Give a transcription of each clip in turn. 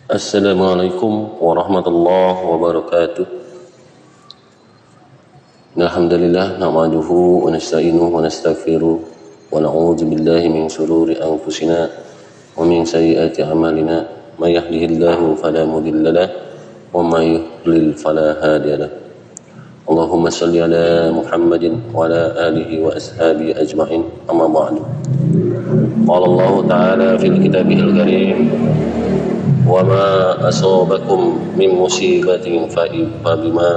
Assalamualaikum warahmatullahi wabarakatuh. Alhamdulillah nahmaduhu wa nasta'inuhu wa nastaghfiruh wa na'udzu billahi min shururi anfusina wa min sayyiati a'malina. May yahdihillahu fala mudilla lahu wa may yudlil fala hadiya lahu. Allahumma shalli ala Muhammadin wa ala alihi wa ashabihi ajma'in. Amma ba'du. Qala Allah ta'ala fil kitabihil karim وَمَا أَصَابَكُمْ مِنْ مُصِيبَةٍ فَبِمَا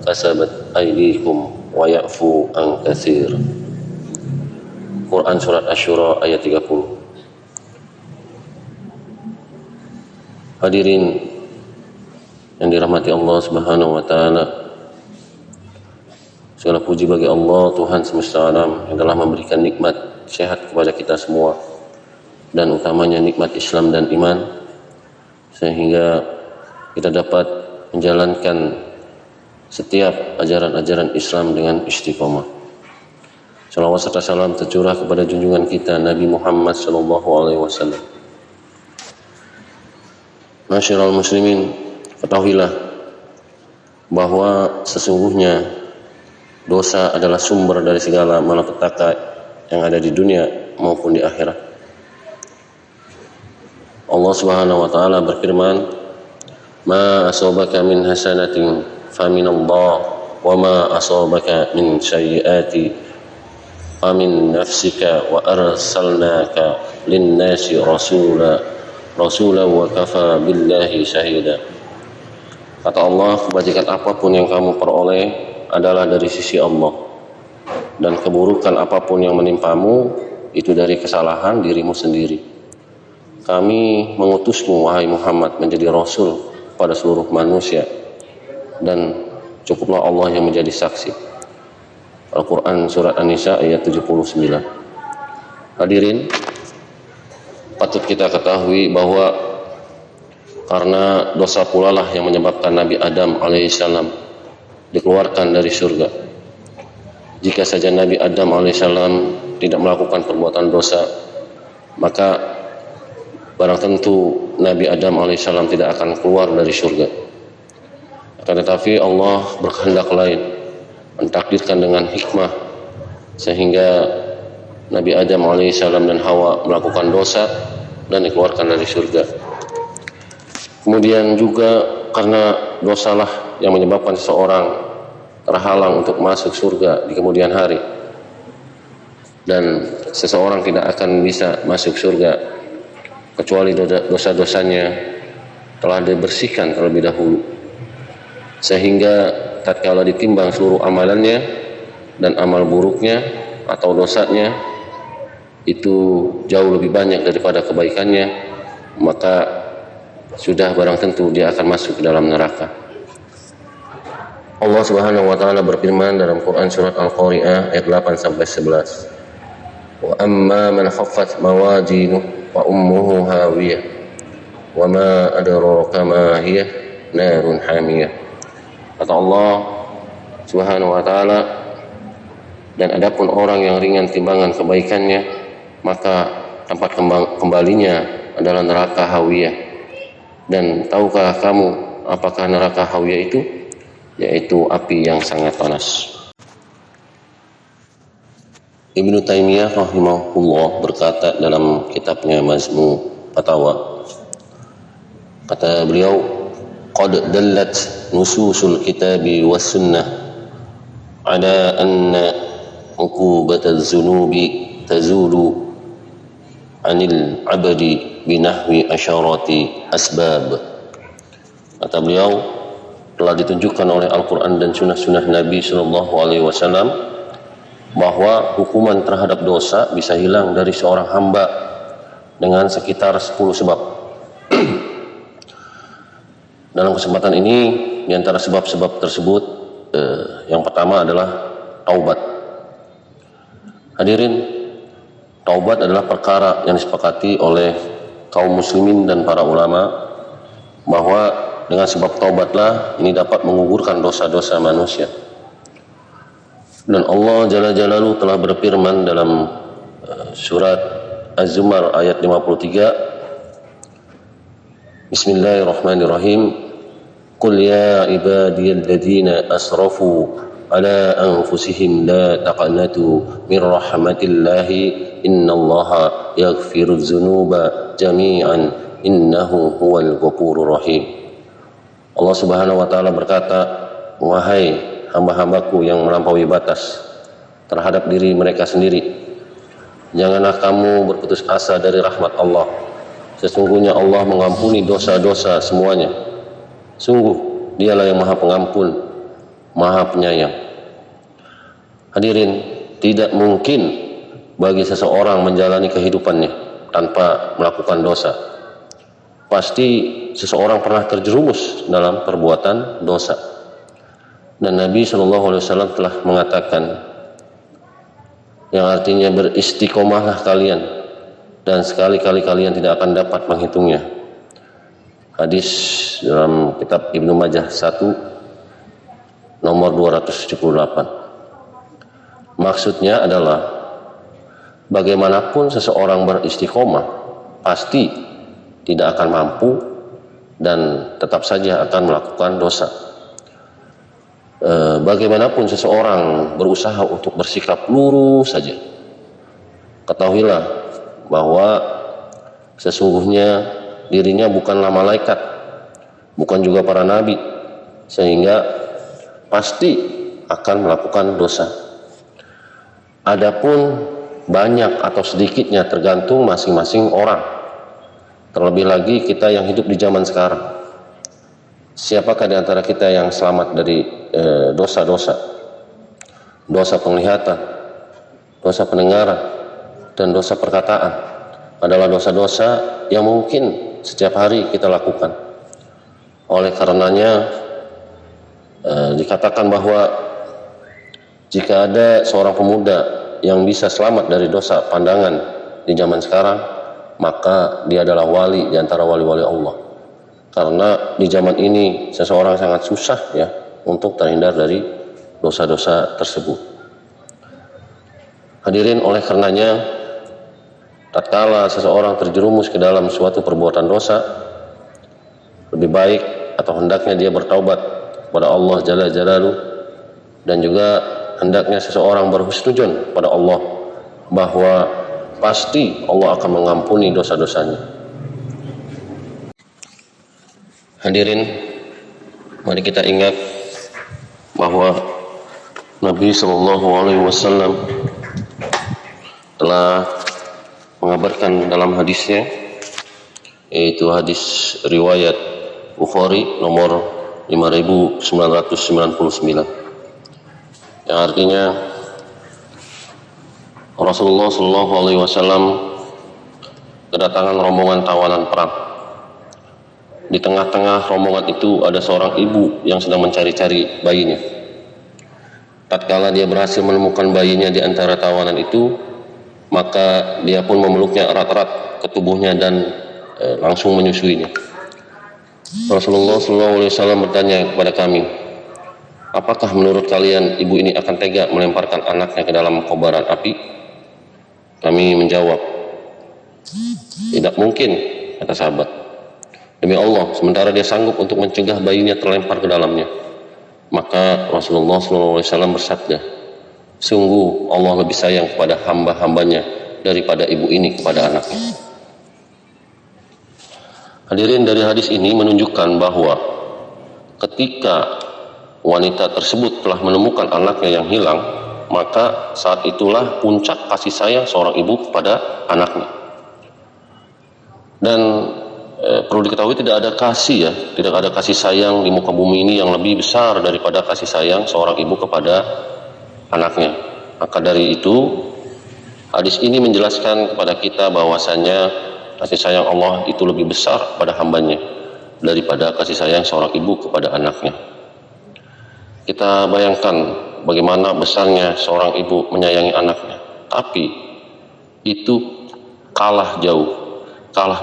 كَسَبَتْ أَيْدِيكُمْ وَيَعْفُو عَنْ كَثِيرٍ. Quran Surat Asy-Syura ayat 30. Hadirin yang dirahmati Allah Subhanahu wa Ta'ala, segala puji bagi Allah Tuhan semesta alam yang telah memberikan nikmat sehat kepada kita semua, dan utamanya nikmat Islam dan iman, sehingga kita dapat menjalankan setiap ajaran-ajaran Islam dengan istiqomah. Salawat serta salam tercurah kepada junjungan kita Nabi Muhammad SAW. Masyiral muslimin, ketahuilah bahwa sesungguhnya dosa adalah sumber dari segala malapetaka yang ada di dunia maupun di akhirat. Allah Subhanahu wa Ta'ala berfirman, "Ma asabaka min hasanatin faminallah wa ma asabaka min sayyi'ati famin nafsika wa arsalnaka lin-nasi rasula wa kafa billahi syahida." Kata Allah, kebajikan apapun yang kamu peroleh adalah dari sisi Allah, dan keburukan apapun yang menimpamu itu dari kesalahan dirimu sendiri. Kami mengutusmu, wahai Muhammad, menjadi Rasul pada seluruh manusia, dan cukuplah Allah yang menjadi saksi. Al-Quran Surat An-Nisa ayat 79. Hadirin, patut kita ketahui bahwa karena dosa pula lah yang menyebabkan Nabi Adam alaihissalam dikeluarkan dari surga. Jika saja Nabi Adam alaihissalam tidak melakukan perbuatan dosa, maka barang tentu Nabi Adam alaihissalam tidak akan keluar dari surga. Akan tetapi Allah berkehendak lain, mentakdirkan dengan hikmah, sehingga Nabi Adam alaihissalam dan Hawa melakukan dosa dan dikeluarkan dari surga. Kemudian juga karena dosalah yang menyebabkan seseorang terhalang untuk masuk surga di kemudian hari, dan seseorang tidak akan bisa masuk surga kecuali dosa-dosanya telah dibersihkan terlebih dahulu, sehingga tatkala ditimbang seluruh amalannya dan amal buruknya atau dosanya itu jauh lebih banyak daripada kebaikannya, maka sudah barang tentu dia akan masuk ke dalam neraka. Allah Subhanahu wa Ta'ala berfirman dalam Quran Surat Al-Qari'ah ayat 8 sampai 11. Wa amma man khaffat mawazinuhu wa ummuhu hawiyah wa ma adraka ma hiya narun hamiyah. Kata Allah Subhanahu wa Ta'ala, dan adapun orang yang ringan timbangan kebaikannya, maka tempat kembalinya adalah neraka hawiyah. Dan tahukah kamu apakah neraka hawiyah itu? Yaitu api yang sangat panas. Ibnu Taimiyah rahimahullah berkata dalam kitabnya Majmu' Fatawa, kata beliau, qad dallat nususul kitabi was sunnah ala anna uqubataz zunubi tazulu anil abadi binahwi asyarati asbab. Kata beliau, telah ditunjukkan oleh Al-Quran dan sunnah-sunnah Nabi SAW bahwa hukuman terhadap dosa bisa hilang dari seorang hamba dengan sekitar 10 sebab. Dalam kesempatan ini, di antara sebab-sebab tersebut, yang pertama adalah taubat. Hadirin, taubat adalah perkara yang disepakati oleh kaum muslimin dan para ulama, bahwa dengan sebab taubatlah ini dapat menggugurkan dosa-dosa manusia. Dan Allah Jalla Jalaluhu telah berfirman dalam surat Az-Zumar ayat 53, Bismillahirrahmanirrahim. Qul ya ibadiyalladzina asrafu ala anfusihim la taqnatu min rahmatillahi innallaha yaghfirudz dzunuba jami'an innahu huwal ghafurur rahim. Allah Subhanahu wa taala berkata, wahai hamba-hambaku yang melampaui batas terhadap diri mereka sendiri, janganlah kamu berputus asa dari rahmat Allah. Sesungguhnya Allah mengampuni dosa-dosa semuanya. Sungguh dialah yang maha pengampun, maha penyayang. Hadirin, tidak mungkin bagi seseorang menjalani kehidupannya tanpa melakukan dosa. Pasti seseorang pernah terjerumus dalam perbuatan dosa. Dan Nabi SAW telah mengatakan, yang artinya beristiqomahlah kalian dan sekali-kali kalian tidak akan dapat menghitungnya. Hadis dalam kitab Ibnu Majah 1 nomor 278. Maksudnya adalah bagaimanapun seseorang beristiqomah pasti tidak akan mampu dan tetap saja akan melakukan dosa. Bagaimanapun seseorang berusaha untuk bersikap lurus saja, ketahuilah bahwa sesungguhnya dirinya bukanlah malaikat, bukan juga para nabi, sehingga pasti akan melakukan dosa. Adapun banyak atau sedikitnya tergantung masing-masing orang. Terlebih lagi kita yang hidup di zaman sekarang. Siapakah di antara kita yang selamat dari dosa-dosa? Dosa penglihatan, dosa pendengaran, dan dosa perkataan adalah dosa-dosa yang mungkin setiap hari kita lakukan. Oleh karenanya dikatakan bahwa jika ada seorang pemuda yang bisa selamat dari dosa pandangan di zaman sekarang, maka dia adalah wali di antara wali-wali Allah. Karena di zaman ini seseorang sangat susah ya untuk terhindar dari dosa-dosa tersebut. Hadirin, oleh karenanya tatkala seseorang terjerumus ke dalam suatu perbuatan dosa, lebih baik atau hendaknya dia bertaubat kepada Allah Jalla Jalaluhu, dan juga hendaknya seseorang berhusnudzon pada Allah bahwa pasti Allah akan mengampuni dosa-dosanya. Hadirin, mari kita ingat bahwa Nabi SAW telah mengabarkan dalam hadisnya, yaitu hadis riwayat Bukhari nomor 5999, yang artinya Rasulullah SAW kedatangan rombongan tawanan perang. Di tengah-tengah rombongan itu ada seorang ibu yang sedang mencari-cari bayinya. Tatkala dia berhasil menemukan bayinya di antara tawanan itu, maka dia pun memeluknya erat-erat ke tubuhnya dan langsung menyusuinya. Rasulullah SAW bertanya kepada kami, apakah menurut kalian ibu ini akan tega melemparkan anaknya ke dalam kobaran api? Kami menjawab, tidak mungkin, kata sahabat. Demi Allah, sementara dia sanggup untuk mencegah bayinya terlempar ke dalamnya. Maka Rasulullah SAW bersabda, sungguh Allah lebih sayang kepada hamba-hambanya daripada ibu ini kepada anaknya. Hadirin, dari hadis ini menunjukkan bahwa ketika wanita tersebut telah menemukan anaknya yang hilang, maka saat itulah puncak kasih sayang seorang ibu kepada anaknya. Dan perlu diketahui tidak ada kasih sayang di muka bumi ini yang lebih besar daripada kasih sayang seorang ibu kepada anaknya. Maka dari itu hadis ini menjelaskan kepada kita bahwasanya kasih sayang Allah itu lebih besar pada hambanya daripada kasih sayang seorang ibu kepada anaknya. Kita bayangkan bagaimana besarnya seorang ibu menyayangi anaknya, tapi itu kalah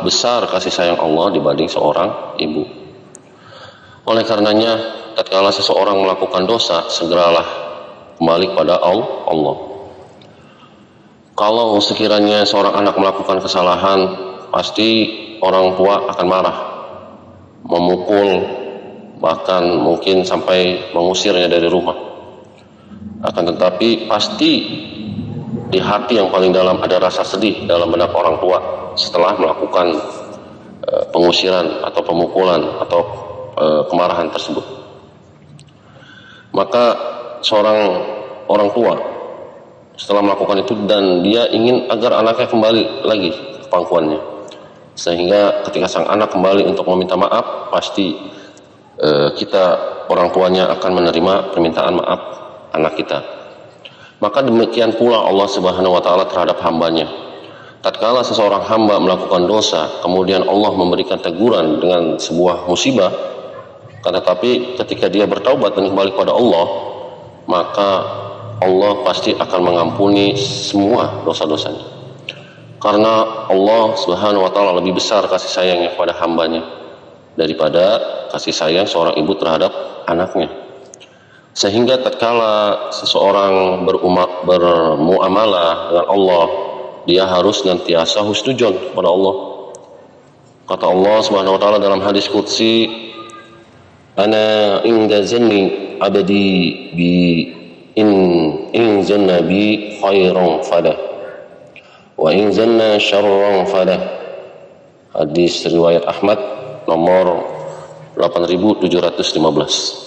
besar kasih sayang Allah dibanding seorang ibu. Oleh karenanya, tatkala seseorang melakukan dosa, segeralah kembali kepada Allah. Kalau sekiranya seorang anak melakukan kesalahan, pasti orang tua akan marah. memukul, bahkan mungkin sampai mengusirnya dari rumah. Akan tetapi pasti di hati yang paling dalam ada rasa sedih dalam benak orang tua setelah melakukan pengusiran atau pemukulan atau kemarahan tersebut. Maka seorang orang tua setelah melakukan itu dan dia ingin agar anaknya kembali lagi ke pangkuannya, sehingga ketika sang anak kembali untuk meminta maaf, pasti kita orang tuanya akan menerima permintaan maaf anak kita. Maka demikian pula Allah Subhanahu wa taala terhadap hambanya. Tatkala seseorang hamba melakukan dosa, kemudian Allah memberikan teguran dengan sebuah musibah, tetapi ketika dia bertaubat dan kembali kepada Allah, maka Allah pasti akan mengampuni semua dosa-dosanya. Karena Allah Subhanahu wa taala lebih besar kasih sayangnya kepada hambanya daripada kasih sayang seorang ibu terhadap anaknya. Sehingga tatkala seseorang bermuamalah dengan Allah, dia harus nantiasa husnudzon kepada Allah. Kata Allah Subhanahu wa taala dalam hadis qudsi, "Ana inda zanni abdi bi in zanna bi khairan fadah wa in zanna syarran fadah." Hadis riwayat Ahmad nomor 8715.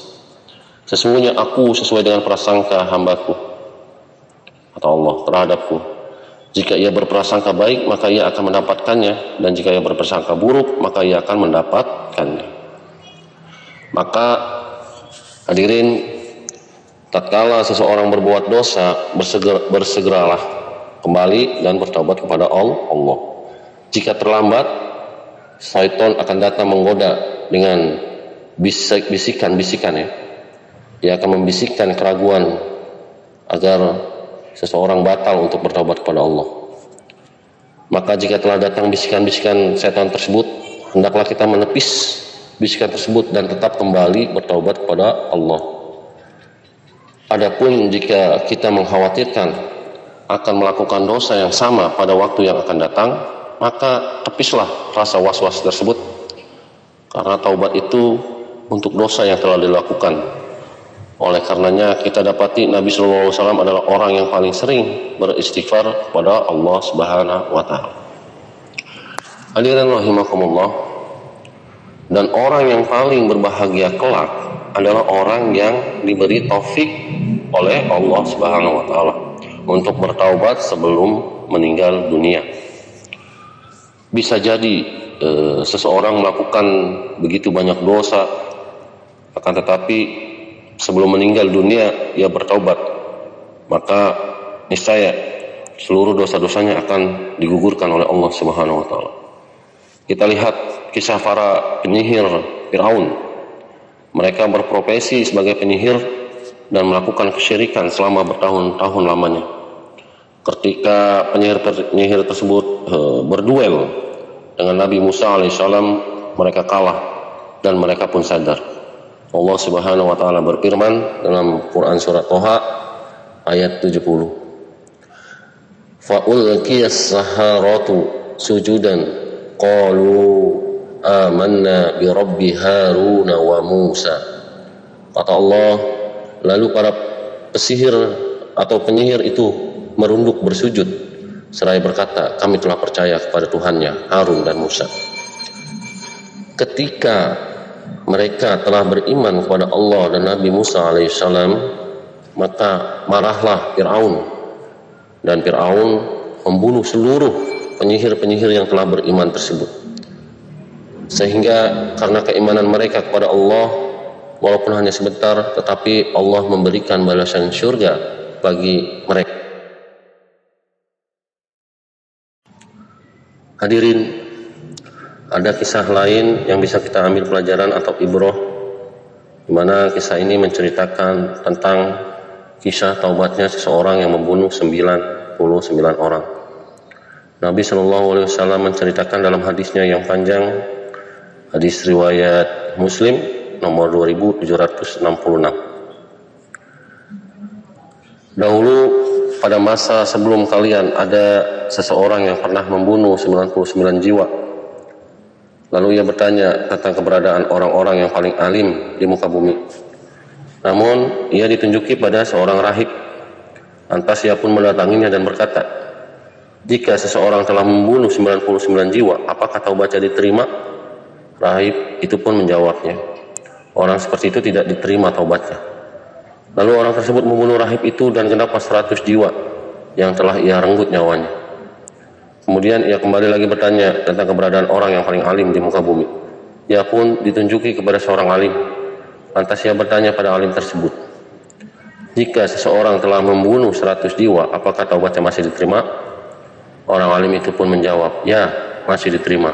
Sesungguhnya aku sesuai dengan prasangka hambaku, kata Allah, terhadapku. Jika ia berprasangka baik, maka ia akan mendapatkannya, dan jika ia berprasangka buruk, maka ia akan mendapatkannya. Maka hadirin, tatkala seseorang berbuat dosa, bersegeralah kembali dan bertaubat kepada Allah. Jika terlambat, syaitan akan datang menggoda dengan bisikan-bisikan ya. Dia akan membisikkan keraguan agar seseorang batal untuk bertaubat kepada Allah. Maka jika telah datang bisikan-bisikan setan tersebut, hendaklah kita menepis bisikan tersebut dan tetap kembali bertaubat kepada Allah. Adapun jika kita mengkhawatirkan akan melakukan dosa yang sama pada waktu yang akan datang, maka tepislah rasa was-was tersebut, karena taubat itu untuk dosa yang telah dilakukan. Oleh karenanya kita dapati Nabi SAW adalah orang yang paling sering beristighfar kepada Allah Subhanahu wa taala. Hadirin rahimakumullah, dan orang yang paling berbahagia kelak adalah orang yang diberi taufik oleh Allah Subhanahu wa taala untuk bertaubat sebelum meninggal dunia. Bisa jadi seseorang melakukan begitu banyak dosa, akan tetapi sebelum meninggal dunia ia bertaubat, maka niscaya seluruh dosa-dosanya akan digugurkan oleh Allah Subhanahu wa taala. Kita lihat kisah para penyihir Firaun. Mereka berprofesi sebagai penyihir dan melakukan kesyirikan selama bertahun-tahun lamanya. Ketika penyihir tersebut berduel dengan Nabi Musa alaihissalam, mereka kalah dan mereka pun sadar. Allah Subhanahu wa taala berfirman dalam Quran surat Toha ayat 70. Fa ulqiyas saharatu sujudan qalu amanna bi rabbi Harun wa Musa. Kata Allah, lalu para pesihir atau penyihir itu merunduk bersujud seraya berkata, kami telah percaya kepada Tuhannya Harun dan Musa. Ketika mereka telah beriman kepada Allah dan Nabi Musa alaihissalam, maka marahlah Fir'aun, dan Fir'aun membunuh seluruh penyihir-penyihir yang telah beriman tersebut. Sehingga karena keimanan mereka kepada Allah, walaupun hanya sebentar, tetapi Allah memberikan balasan syurga bagi mereka. Hadirin, ada kisah lain yang bisa kita ambil pelajaran atau ibroh, di mana kisah ini menceritakan tentang kisah taubatnya seseorang yang membunuh 99 orang. Nabi SAW menceritakan dalam hadisnya yang panjang, hadis riwayat Muslim nomor 2766. Dahulu pada masa sebelum kalian ada seseorang yang pernah membunuh 99 jiwa. Lalu ia bertanya tentang keberadaan orang-orang yang paling alim di muka bumi. Namun ia ditunjuki pada seorang rahib. Lantas ia pun mendatanginya dan berkata, jika seseorang telah membunuh 99 jiwa, apakah taubatnya diterima? Rahib itu pun menjawabnya, orang seperti itu tidak diterima taubatnya. Lalu orang tersebut membunuh rahib itu dan genaplah 100 jiwa yang telah ia renggut nyawanya. Kemudian ia kembali lagi bertanya tentang keberadaan orang yang paling alim di muka bumi. Ia pun ditunjuki kepada seorang alim. Lantas ia bertanya pada alim tersebut, jika seseorang telah membunuh 100 jiwa, apakah taubatnya masih diterima? Orang alim itu pun menjawab, ya, masih diterima.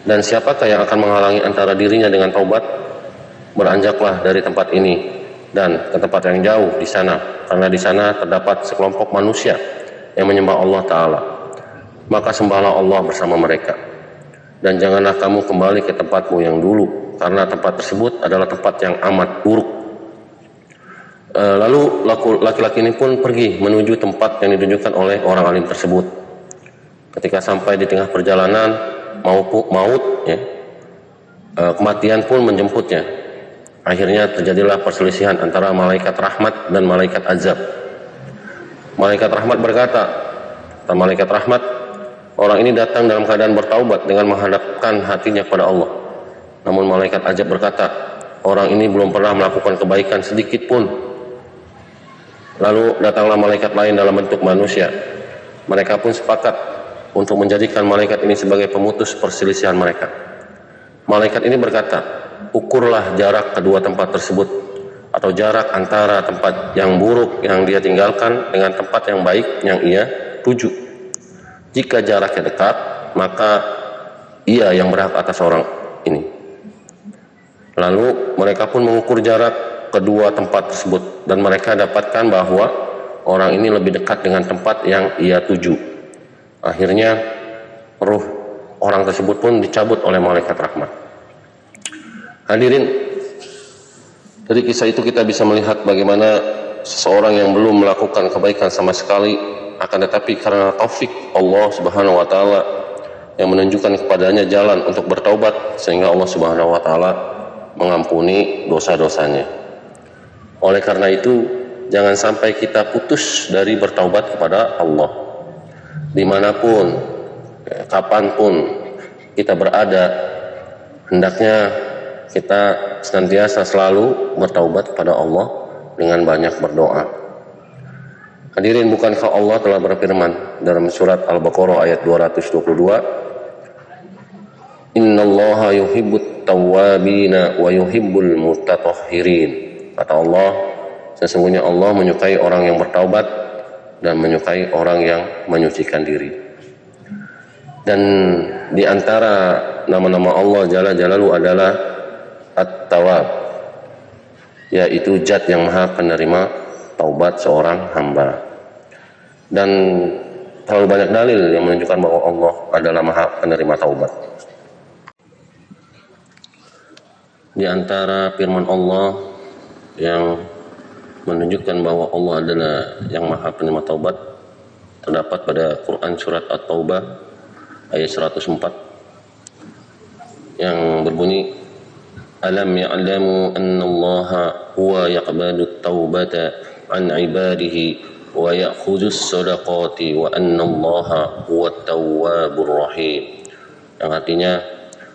Dan siapakah yang akan menghalangi antara dirinya dengan taubat? Beranjaklah dari tempat ini dan ke tempat yang jauh di sana, karena di sana terdapat sekelompok manusia yang menyembah Allah Ta'ala. Maka sembahlah Allah bersama mereka. Dan janganlah kamu kembali ke tempatmu yang dulu, karena tempat tersebut adalah tempat yang amat buruk. Lalu laki-laki ini pun pergi menuju tempat yang ditunjukkan oleh orang alim tersebut. Ketika sampai di tengah perjalanan, kematian pun menjemputnya. Akhirnya terjadilah perselisihan antara malaikat rahmat dan malaikat azab. Malaikat rahmat berkata, malaikat rahmat, orang ini datang dalam keadaan bertaubat dengan menghadapkan hatinya kepada Allah. Namun malaikat azab berkata, orang ini belum pernah melakukan kebaikan sedikit pun. Lalu datanglah malaikat lain dalam bentuk manusia. Mereka pun sepakat untuk menjadikan malaikat ini sebagai pemutus perselisihan mereka. Malaikat ini berkata, ukurlah jarak kedua tempat tersebut, atau jarak antara tempat yang buruk yang dia tinggalkan dengan tempat yang baik yang ia tuju. Jika jaraknya dekat, maka ia yang berhak atas orang ini. Lalu mereka pun mengukur jarak kedua tempat tersebut, dan mereka dapatkan bahwa orang ini lebih dekat dengan tempat yang ia tuju. Akhirnya ruh orang tersebut pun dicabut oleh malaikat rahmat. Hadirin, dari kisah itu kita bisa melihat bagaimana seseorang yang belum melakukan kebaikan sama sekali, akan tetapi karena taufik Allah Subhanahu wa taala yang menunjukkan kepadanya jalan untuk bertaubat, sehingga Allah Subhanahu wa taala mengampuni dosa-dosanya. Oleh karena itu, jangan sampai kita putus dari bertaubat kepada Allah. Dimanapun, kapanpun kita berada, hendaknya kita senantiasa selalu bertaubat kepada Allah dengan banyak berdoa. Hadirin, bukankah Allah telah berfirman dalam surat Al-Baqarah ayat 222, Innallaha yuhibbut tawwabina wa yuhibbul mutatahhirin. Kata Allah, sesungguhnya Allah menyukai orang yang bertaubat dan menyukai orang yang menyucikan diri. Dan di antara nama-nama Allah Jalla Jalaluhu adalah At-Tawwab, yaitu Zat yang Maha penerima taubat seorang hamba. Dan terlalu banyak dalil yang menunjukkan bahwa Allah adalah Maha penerima taubat. Di antara firman Allah yang menunjukkan bahwa Allah adalah yang Maha penerima taubat terdapat pada Quran surat At-Taubah ayat 104 yang berbunyi, Alam ya'lamu annallaha huwa yaqbalu taubata an ibadihi wa ya'khudus sadaqati wa annallaha huwat tawwabur rahim. Yang artinya,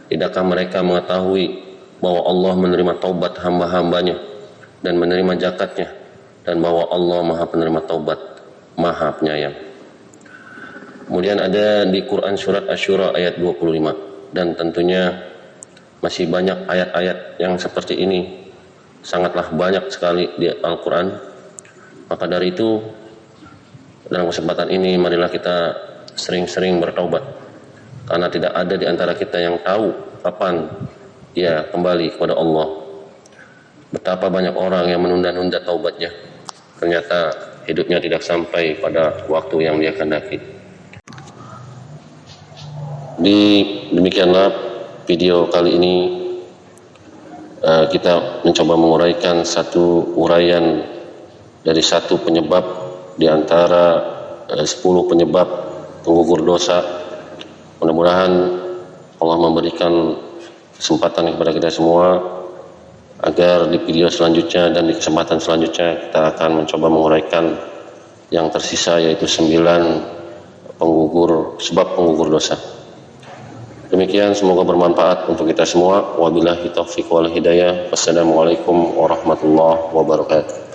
tidakkah mereka mengetahui bahwa Allah menerima taubat hamba-hambanya dan menerima zakatnya, dan bahwa Allah Maha penerima taubat, Maha penyayang. Kemudian ada di Quran surat Asy-Syura ayat 25, dan tentunya masih banyak ayat-ayat yang seperti ini, sangatlah banyak sekali di Al-Quran. Maka dari itu, dalam kesempatan ini marilah kita sering-sering bertaubat, karena tidak ada di antara kita yang tahu kapan dia kembali kepada Allah. Betapa banyak orang yang menunda-nunda taubatnya, ternyata hidupnya tidak sampai pada waktu yang dia kehendaki. Demikianlah video kali ini, kita mencoba menguraikan satu uraian dari satu penyebab di antara 10 penyebab penggugur dosa. Mudah-mudahan Allah memberikan kesempatan kepada kita semua agar di video selanjutnya dan di kesempatan selanjutnya kita akan mencoba menguraikan yang tersisa, yaitu 9 sebab penggugur dosa. Demikian, semoga bermanfaat untuk kita semua. Wabillahi taufiq wal hidayah. Wassalamualaikum warahmatullahi wabarakatuh.